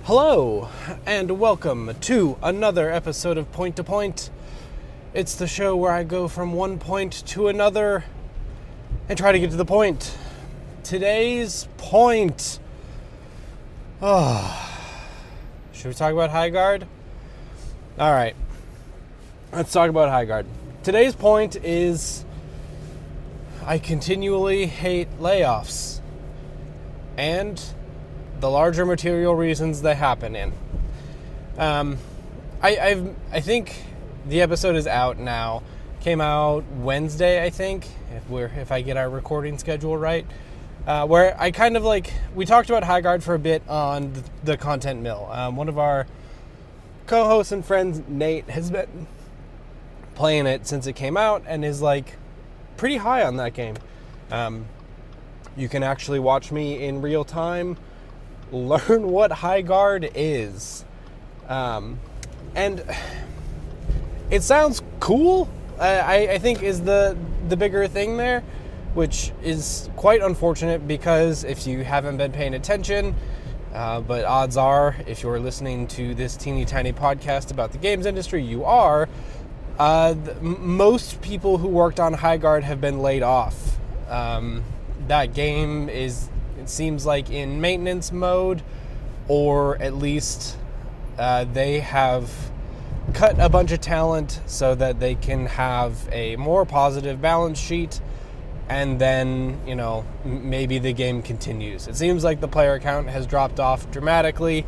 Hello, and welcome to another episode of Point to Point. It's the show where I go from one point to another and try to get to the point. Today's point. Should we talk about Highguard? Alright, let's talk about Highguard. Today's point is I continually hate layoffs and the larger material reasons they happen in. I think the episode is out now. Came out Wednesday, I think, if I get our recording schedule right. Where I kind of we talked about Highguard for a bit on the Content Mill. One of our co-hosts and friends, Nate, has been playing it since it came out and is pretty high on that game. You can actually watch me in real time learn what Highguard is. And it sounds cool, I think is the bigger thing there, which is quite unfortunate because if you haven't been paying attention, but odds are if you're listening to this teeny tiny podcast about the games industry, you are, most people who worked on Highguard have been laid off. That game is, it seems like, in maintenance mode, or at least they have cut a bunch of talent so that they can have a more positive balance sheet, and then, maybe the game continues. It seems like the player count has dropped off dramatically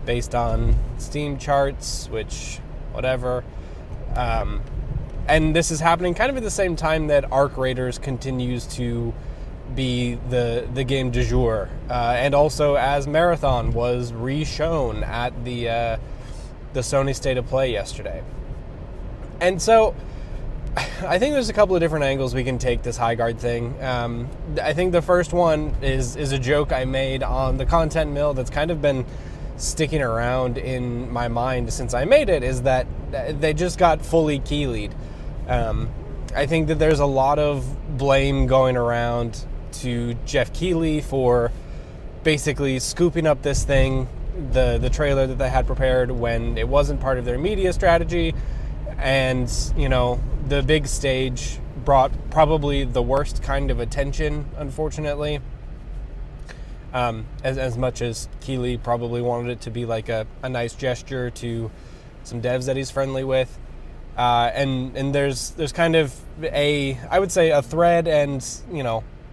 based on Steam charts, which, whatever. And this is happening kind of at the same time that Arc Raiders continues to be the game du jour, and also as Marathon was re-shown at the Sony State of Play yesterday. And so I think there's a couple of different angles we can take this Highguard thing. I think the first one is a joke I made on the Content Mill that's kind of been sticking around in my mind since I made it, is that they just got fully Keighley'd. I think that there's a lot of blame going around to Geoff Keighley for basically scooping up this thing, the trailer that they had prepared when it wasn't part of their media strategy, and the big stage brought probably the worst kind of attention, unfortunately. As much as Keighley probably wanted it to be a nice gesture to some devs that he's friendly with. And there's kind of I would say a thread, and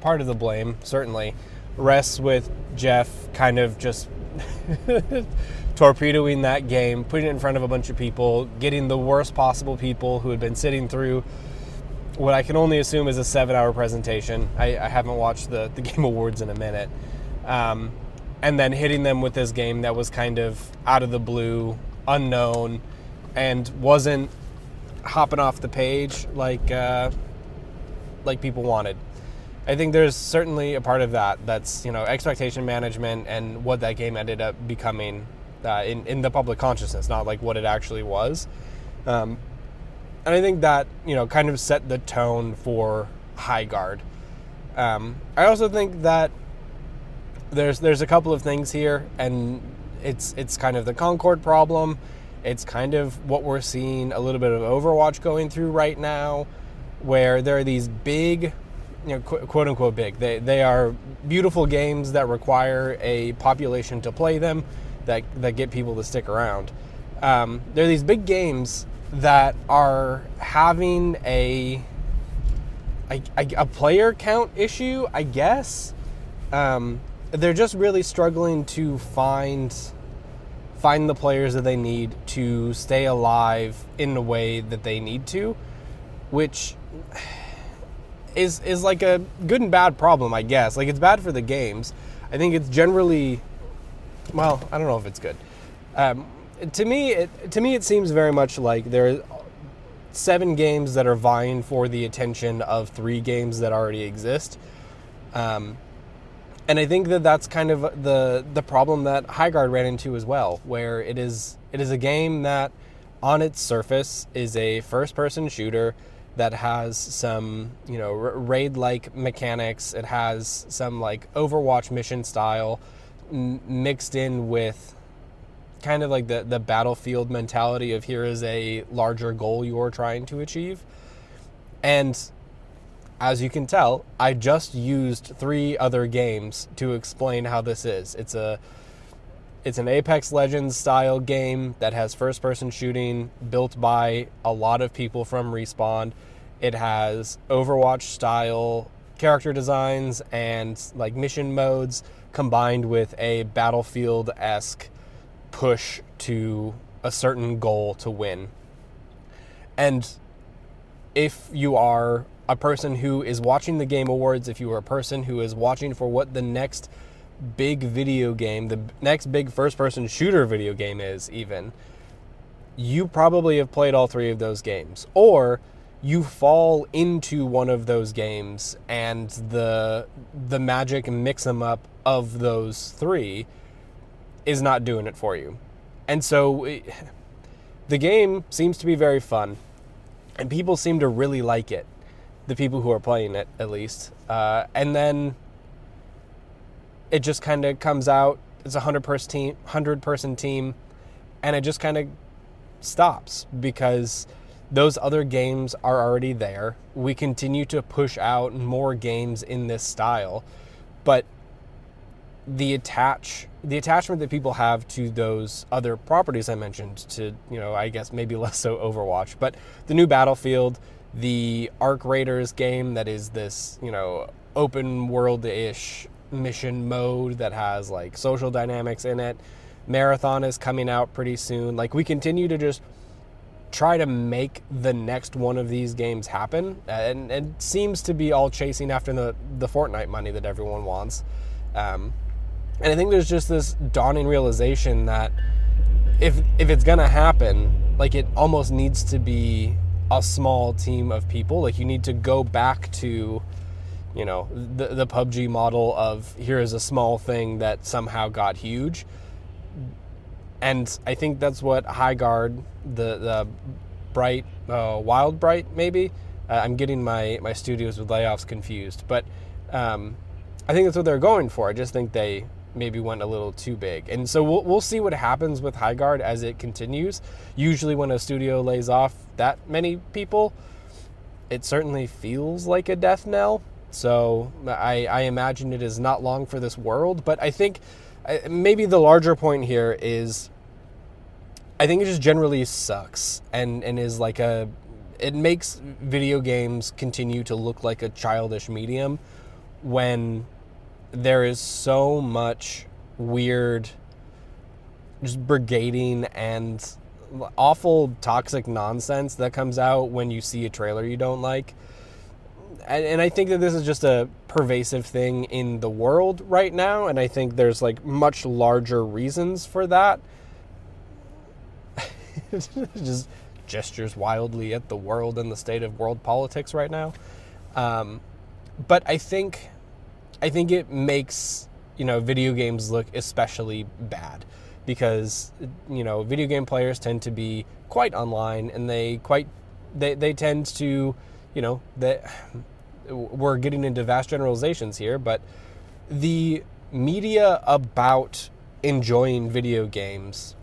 part of the blame certainly rests with Geoff kind of just torpedoing that game, putting it in front of a bunch of people, getting the worst possible people who had been sitting through what I can only assume is a 7-hour presentation. I haven't watched the Game Awards in a minute. And then hitting them with this game that was kind of out of the blue, unknown, and wasn't hopping off the page like people wanted. I think there's certainly a part of that's expectation management and what that game ended up becoming in the public consciousness, not what it actually was. And I think that kind of set the tone for Highguard. I also think that there's a couple of things here, and it's kind of the Concord problem. It's kind of what we're seeing a little bit of Overwatch going through right now, where there are these big, quote unquote big. They are beautiful games that require a population to play them, that get people to stick around. There are these big games that are having a player count issue, I guess. They're just really struggling to find the players that they need to stay alive in the way that they need to, which is a good and bad problem, I guess. It's bad for the games. I think it's generally, well, I don't know if it's good. To me, it seems very much like there are 7 games that are vying for the attention of 3 games that already exist. And I think that's kind of the problem that Highguard ran into as well, where it is a game that on its surface is a first-person shooter that has some, raid-like mechanics. It has some Overwatch mission style mixed in with kind of like the Battlefield mentality of here is a larger goal you're trying to achieve. And as you can tell, I just used 3 other games to explain how this is. It's an Apex Legends style game that has first-person shooting built by a lot of people from Respawn. It has Overwatch style character designs and like mission modes combined with a Battlefield-esque push to a certain goal to win. And if you are a person who is watching the Game Awards, if you are a person who is watching for what the next big video game, the next big first-person shooter video game is even, you probably have played all 3 of those games. Or you fall into one of those games and the magic mix-em-up of those 3 is not doing it for you. And so the game seems to be very fun, and people seem to really like it. The people who are playing it, at least. And then it just kind of comes out, it's a 100-person team, and it just kind of stops because those other games are already there. We continue to push out more games in this style, but the attachment that people have to those other properties I mentioned, to, I guess maybe less so Overwatch, but the new Battlefield, the Arc Raiders game that is this, open world-ish mission mode that has like social dynamics in it. Marathon is coming out pretty soon. Like, we continue to just try to make the next one of these games happen, and it seems to be all chasing after the Fortnite money that everyone wants. And I think there's just this dawning realization that if it's gonna happen, like, it almost needs to be a small team of people. Like, you need to go back to, the PUBG model of here is a small thing that somehow got huge. And I think that's what Highguard, the Bright, Wild Bright, maybe? I'm getting my studios with layoffs confused. But I think that's what they're going for. I just think they maybe went a little too big. And so we'll see what happens with Highguard as it continues. Usually when a studio lays off that many people, it certainly feels like a death knell. So I imagine it is not long for this world. But I think maybe the larger point here is I think it just generally sucks and is like it makes video games continue to look like a childish medium when there is so much weird just brigading and awful toxic nonsense that comes out when you see a trailer you don't like. And I think that this is just a pervasive thing in the world right now, and I think there's like much larger reasons for that. Just gestures wildly at the world and the state of world politics right now. But I think it makes, video games look especially bad because, video game players tend to be quite online, and they tend to, we're getting into vast generalizations here, but the media about enjoying video games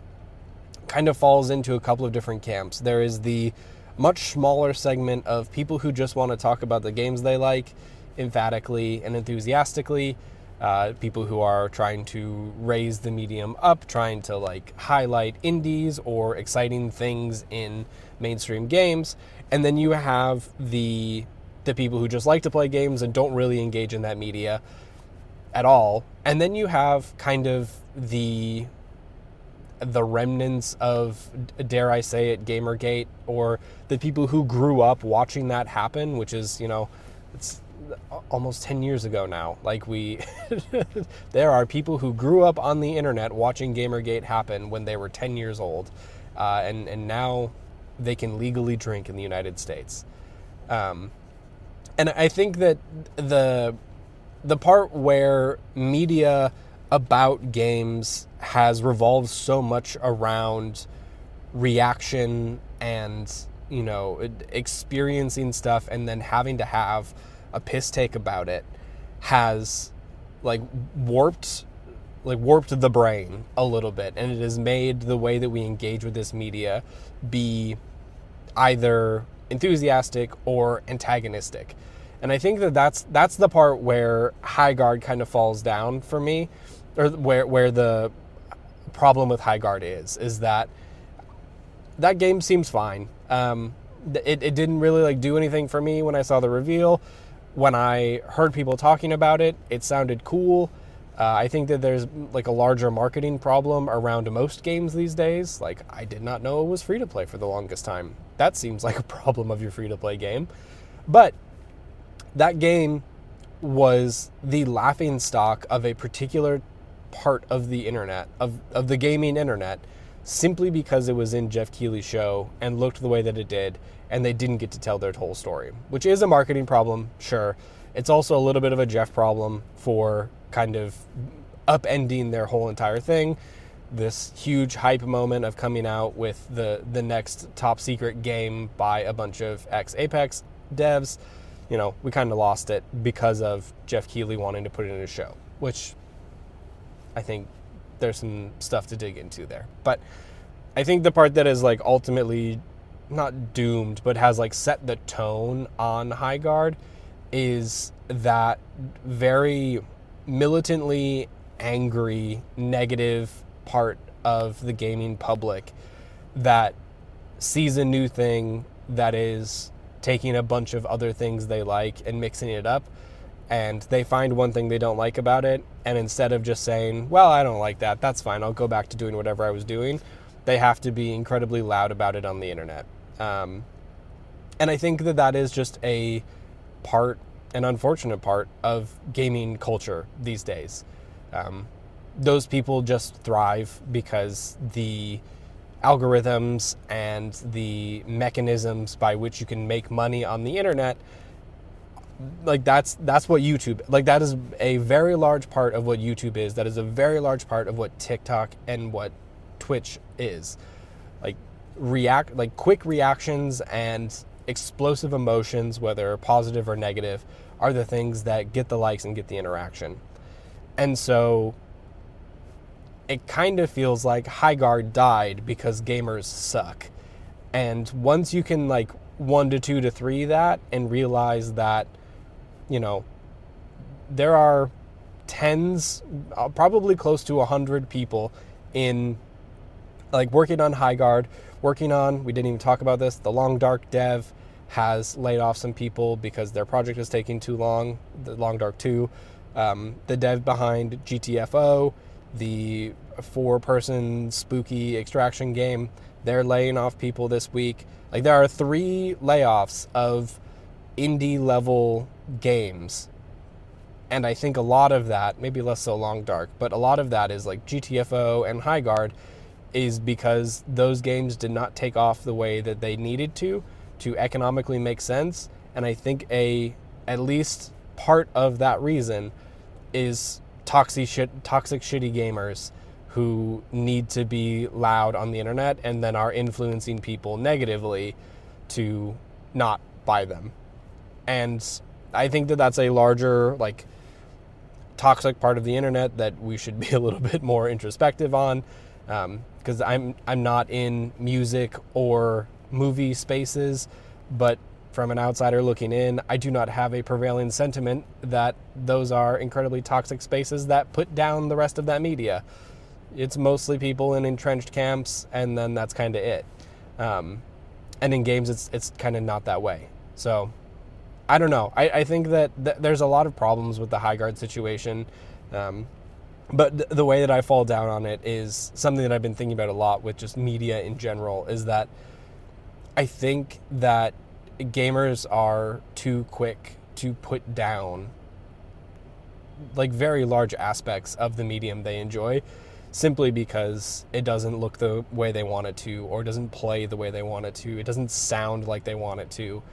kind of falls into a couple of different camps. There is the much smaller segment of people who just want to talk about the games they like emphatically and enthusiastically, people who are trying to raise the medium up, trying to like highlight indies or exciting things in mainstream games. And then you have the people who just like to play games and don't really engage in that media at all. And then you have kind of the remnants of, dare I say it, Gamergate, or the people who grew up watching that happen, which is, it's almost 10 years ago now. Like, there are people who grew up on the internet watching Gamergate happen when they were 10 years old, and now they can legally drink in the United States. And I think that the part where media about games has revolved so much around reaction and, experiencing stuff and then having to have a piss take about it has like warped like warped the brain a little bit, and it has made the way that we engage with this media be either enthusiastic or antagonistic. And I think that that's the part where Highguard kind of falls down for me, or where the problem with Highguard is that game seems fine. It didn't really like do anything for me when I saw the reveal. When I heard people talking about it, it sounded cool. I think that there's like a larger marketing problem around most games these days. Like, I did not know it was free to play for the longest time. That seems like a problem of your free to play game. But that game was the laughing stock of a particular part of the internet, of the gaming internet, simply because it was in Geoff Keighley's show and looked the way that it did, and they didn't get to tell their whole story, which is a marketing problem, sure. It's also a little bit of a Geoff problem for kind of upending their whole entire thing. This huge hype moment of coming out with the next top secret game by a bunch of ex-Apex devs, you know, we kind of lost it because of Geoff Keighley wanting to put it in a show, which I think there's some stuff to dig into there. But I think the part that is like ultimately not doomed, but has like set the tone on Highguard is that very militantly angry, negative part of the gaming public that sees a new thing that is taking a bunch of other things they like and mixing it up, and they find one thing they don't like about it, and instead of just saying, well, I don't like that, that's fine, I'll go back to doing whatever I was doing, they have to be incredibly loud about it on the internet. And I think that is just an unfortunate part of gaming culture these days. Those people just thrive because the algorithms and the mechanisms by which you can make money on the internet, like that's what YouTube, like that is a very large part of what YouTube is. That is a very large part of what TikTok and what Twitch is. Like quick reactions and explosive emotions, whether positive or negative, are the things that get the likes and get the interaction. And so it kind of feels like Highguard died because gamers suck. And once you can like 1 to 2 to 3 that and realize that, you know, there are tens, probably close to 100 people in like working on Highguard, we didn't even talk about this, the Long Dark dev has laid off some people because their project is taking too long, the Long Dark 2. The dev behind GTFO, the 4-person spooky extraction game, they're laying off people this week. Like, there are 3 layoffs of indie level games. And I think a lot of that, maybe less so Long Dark, but a lot of that is like GTFO and Highguard is because those games did not take off the way that they needed to economically make sense. And I think at least part of that reason is toxic shitty gamers who need to be loud on the internet and then are influencing people negatively to not buy them. And I think that that's a larger, like, toxic part of the internet that we should be a little bit more introspective on, because I'm not in music or movie spaces, but from an outsider looking in, I do not have a prevailing sentiment that those are incredibly toxic spaces that put down the rest of that media. It's mostly people in entrenched camps, and then that's kind of it. And in games, it's kind of not that way. So I don't know. I think that there's a lot of problems with the Highguard situation. But the way that I fall down on it is something that I've been thinking about a lot with just media in general, is that I think that gamers are too quick to put down like very large aspects of the medium they enjoy simply because it doesn't look the way they want it to, or doesn't play the way they want it to. It doesn't sound like they want it to.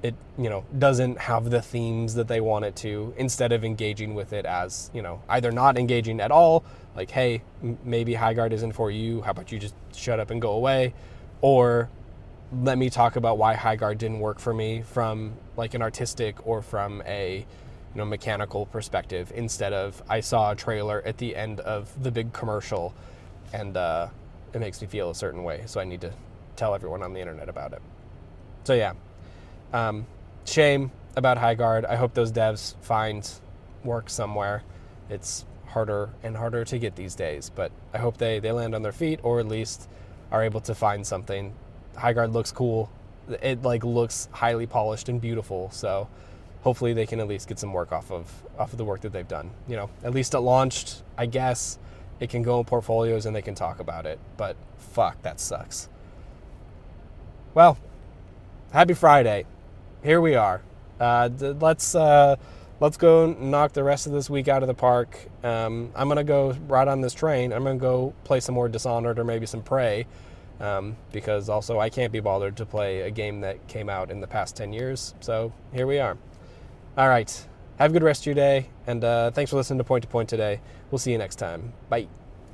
It, you know, doesn't have the themes that they want it to, instead of engaging with it as, you know, either not engaging at all, like, hey, maybe Highguard isn't for you, how about you just shut up and go away, or let me talk about why Highguard didn't work for me from like an artistic or from a mechanical perspective instead of I saw a trailer at the end of the big commercial and it makes me feel a certain way, so I need to tell everyone on the internet about it. So yeah, shame about Highguard. I hope those devs find work somewhere. It's harder and harder to get these days, but I hope they land on their feet, or at least are able to find something. Highguard looks cool. It looks highly polished and beautiful, so hopefully they can at least get some work off of the work that they've done. At least it launched. I guess it can go in portfolios and they can talk about it, but fuck, that sucks. Well, happy Friday. Here we are. Let's go knock the rest of this week out of the park. I'm going to go ride on this train. I'm going to go play some more Dishonored or maybe some Prey, because also I can't be bothered to play a game that came out in the past 10 years. So here we are. All right. Have a good rest of your day, and thanks for listening to Point to Point today. We'll see you next time. Bye.